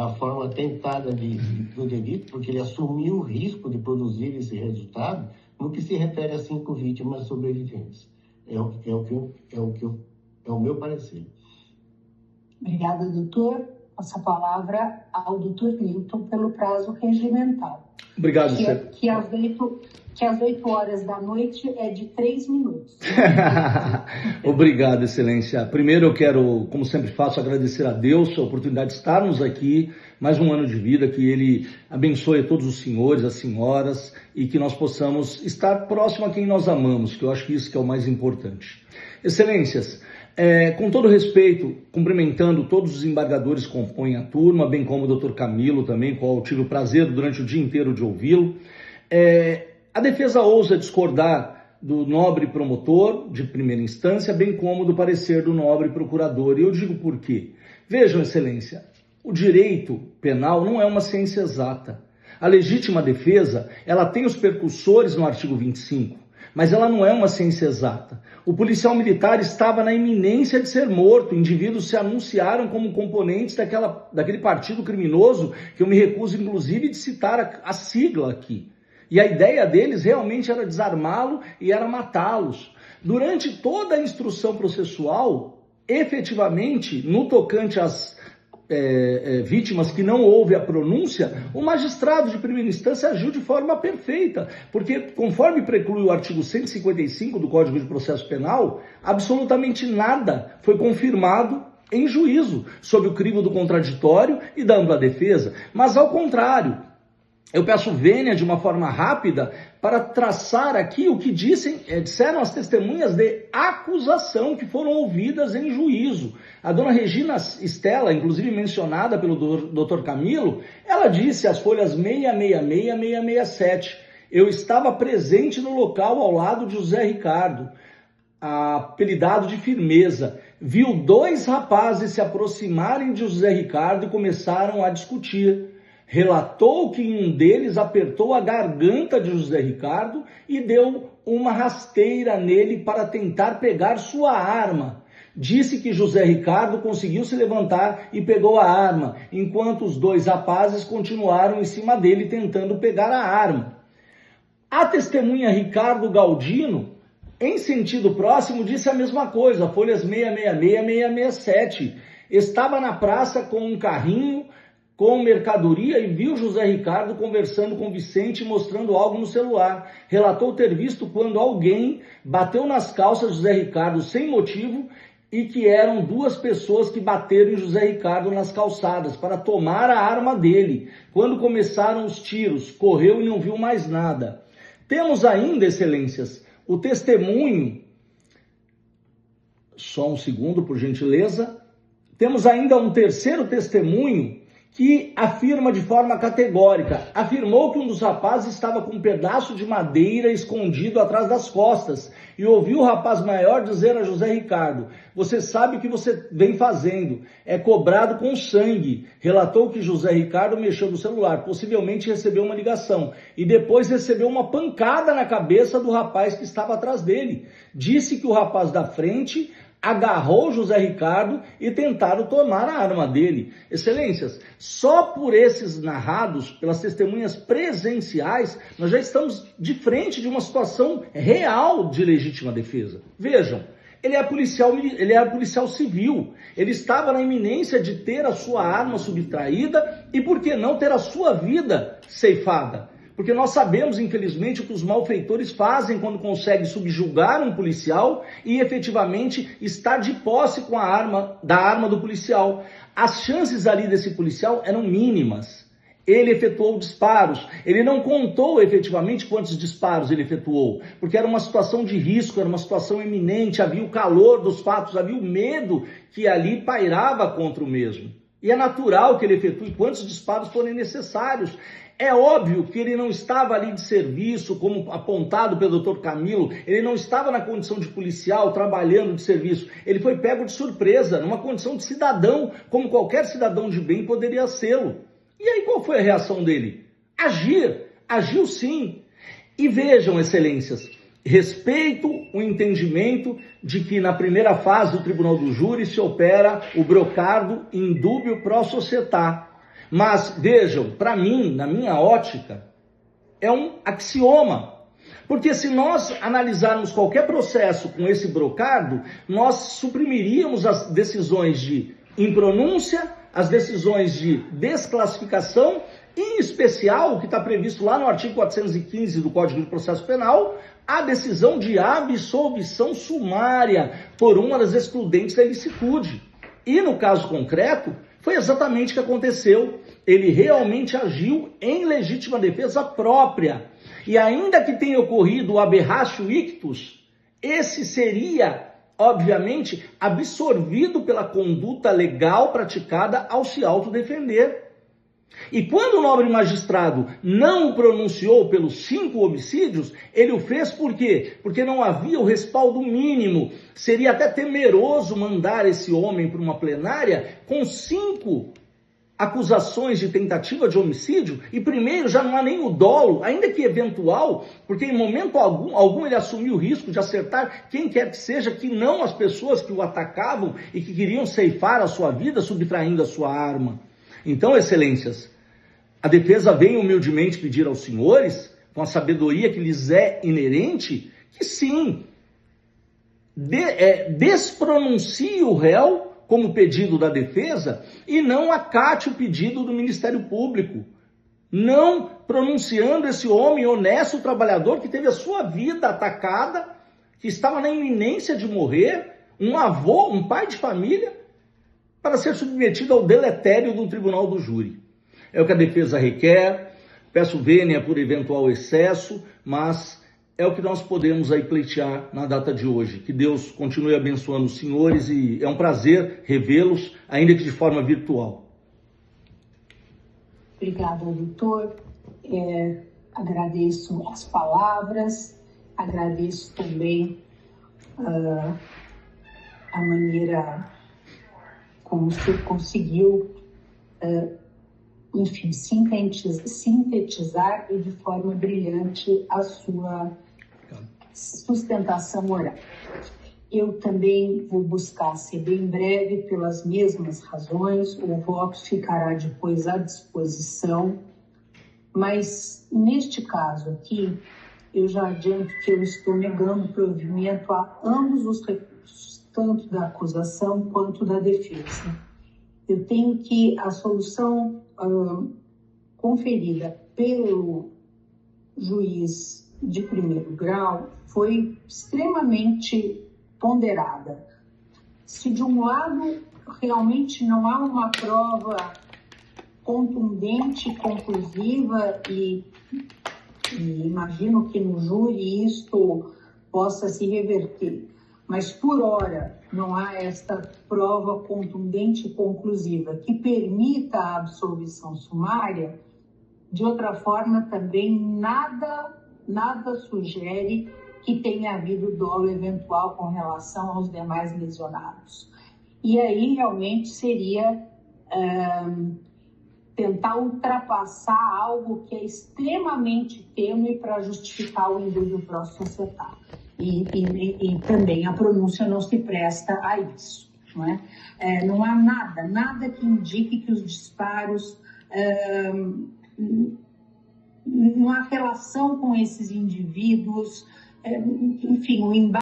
a forma tentada do delito, porque ele assumiu o risco de produzir esse resultado no que se refere a 5 vítimas sobreviventes. É o meu parecer. Obrigada, doutor. Passa a palavra ao doutor Newton pelo prazo regimental. Obrigado, senhor. Que às 8 horas da noite é de 3 minutos. Obrigado, excelência. Primeiro eu quero, como sempre faço, agradecer a Deus a oportunidade de estarmos aqui, mais um ano de vida, que Ele abençoe a todos os senhores, as senhoras, e que nós possamos estar próximo a quem nós amamos, que eu acho que isso que é o mais importante. Excelências, com todo respeito, cumprimentando todos os embargadores que compõem a turma, bem como o Dr. Camilo também, com o qual eu tive o prazer durante o dia inteiro de ouvi-lo. A defesa ousa discordar do nobre promotor de primeira instância, bem como do parecer do nobre procurador. E eu digo por quê. Vejam, excelência, o direito penal não é uma ciência exata. A legítima defesa, ela tem os percussores no artigo 25, mas ela não é uma ciência exata. O policial militar estava na iminência de ser morto, indivíduos se anunciaram como componentes daquele partido criminoso, que eu me recuso inclusive de citar a sigla aqui. E a ideia deles realmente era desarmá-lo e era matá-los. Durante toda a instrução processual, efetivamente, no tocante às vítimas que não houve a pronúncia, o magistrado de primeira instância agiu de forma perfeita, porque conforme preclui o artigo 155 do Código de Processo Penal, absolutamente nada foi confirmado em juízo sobre o crivo do contraditório e da ampla defesa, mas ao contrário. Eu peço vênia de uma forma rápida para traçar aqui o que disseram as testemunhas de acusação que foram ouvidas em juízo. A dona Regina Stella, inclusive mencionada pelo Dr. Camilo, ela disse às folhas 666 e 667, eu estava presente no local ao lado de José Ricardo, apelidado de Firmeza, viu 2 rapazes se aproximarem de José Ricardo e começaram a discutir. Relatou que um deles apertou a garganta de José Ricardo e deu uma rasteira nele para tentar pegar sua arma. Disse que José Ricardo conseguiu se levantar e pegou a arma, enquanto os 2 rapazes continuaram em cima dele tentando pegar a arma. A testemunha Ricardo Galdino, em sentido próximo, disse a mesma coisa, folhas 666 e 667. Estava na praça com um carrinho com mercadoria e viu José Ricardo conversando com Vicente e mostrando algo no celular. Relatou ter visto quando alguém bateu nas calças de José Ricardo sem motivo e que eram 2 pessoas que bateram em José Ricardo nas calçadas para tomar a arma dele. Quando começaram os tiros, correu e não viu mais nada. Temos ainda, excelências, o testemunho, só um segundo, por gentileza. Temos ainda um terceiro testemunho que afirma de forma categórica, afirmou que um dos rapazes estava com um pedaço de madeira escondido atrás das costas e ouviu o rapaz maior dizer a José Ricardo, você sabe o que você vem fazendo, é cobrado com sangue. Relatou que José Ricardo mexeu no celular, possivelmente recebeu uma ligação e depois recebeu uma pancada na cabeça do rapaz que estava atrás dele. Disse que o rapaz da frente agarrou José Ricardo e tentaram tomar a arma dele. Excelências, só por esses narrados, pelas testemunhas presenciais, nós já estamos de frente de uma situação real de legítima defesa. Vejam, ele era policial civil, ele estava na iminência de ter a sua arma subtraída e, por que não, ter a sua vida ceifada. Porque nós sabemos, infelizmente, o que os malfeitores fazem quando conseguem subjugar um policial e efetivamente estar de posse com da arma do policial. As chances ali desse policial eram mínimas. Ele efetuou disparos. Ele não contou efetivamente quantos disparos ele efetuou, porque era uma situação de risco, era uma situação iminente, havia o calor dos fatos, havia o medo que ali pairava contra o mesmo. E é natural que ele efetue quantos disparos forem necessários. É óbvio que ele não estava ali de serviço, como apontado pelo Dr. Camilo, ele não estava na condição de policial, trabalhando de serviço. Ele foi pego de surpresa, numa condição de cidadão, como qualquer cidadão de bem poderia sê-lo. E aí qual foi a reação dele? Agiu sim. E vejam, excelências, respeito o entendimento de que na primeira fase do Tribunal do Júri se opera o brocardo indúbio pro societá. Mas vejam, para mim, na minha ótica, é um axioma. Porque se nós analisarmos qualquer processo com esse brocado, nós suprimiríamos as decisões de impronúncia, as decisões de desclassificação, em especial o que está previsto lá no artigo 415 do Código de Processo Penal, a decisão de absolvição sumária por uma das excludentes da ilicitude. E no caso concreto, foi exatamente o que aconteceu. Ele realmente agiu em legítima defesa própria. E ainda que tenha ocorrido o aberratio ictus, esse seria, obviamente, absorvido pela conduta legal praticada ao se autodefender. E quando o nobre magistrado não o pronunciou pelos 5 homicídios, ele o fez por quê? Porque não havia o respaldo mínimo. Seria até temeroso mandar esse homem para uma plenária com 5 acusações de tentativa de homicídio, e primeiro já não há nem o dolo, ainda que eventual, porque em momento algum ele assumiu o risco de acertar quem quer que seja, que não as pessoas que o atacavam e que queriam ceifar a sua vida, subtraindo a sua arma. Então, excelências, a defesa vem humildemente pedir aos senhores, com a sabedoria que lhes é inerente, que sim, despronuncie o réu como pedido da defesa e não acate o pedido do Ministério Público, não pronunciando esse homem honesto, trabalhador, que teve a sua vida atacada, que estava na iminência de morrer, um avô, um pai de família, para ser submetido ao deletério do tribunal do júri. É o que a defesa requer, peço vênia por eventual excesso, mas é o que nós podemos aí pleitear na data de hoje. Que Deus continue abençoando os senhores e é um prazer revê-los, ainda que de forma virtual. Obrigada, doutor. Agradeço as palavras, agradeço também a maneira como você conseguiu, enfim, sintetizar e de forma brilhante a sua sustentação oral. Eu também vou buscar ser bem breve pelas mesmas razões, o voto ficará depois à disposição, mas neste caso aqui, eu já adianto que eu estou negando provimento a ambos os recursos, tanto da acusação quanto da defesa. Eu tenho que a solução conferida pelo juiz de primeiro grau foi extremamente ponderada. Se de um lado realmente não há uma prova contundente, conclusiva e imagino que no júri isto possa se reverter, mas por ora não há esta prova contundente e conclusiva que permita a absolvição sumária, de outra forma também nada sugere que tenha havido dolo eventual com relação aos demais lesionados. E aí realmente seria tentar ultrapassar algo que é extremamente tênue para justificar o indúbio pró-societário. E também a pronúncia não se presta a isso. Não é? Não há nada que indique que os disparos, não há relação com esses indivíduos, enfim, o embate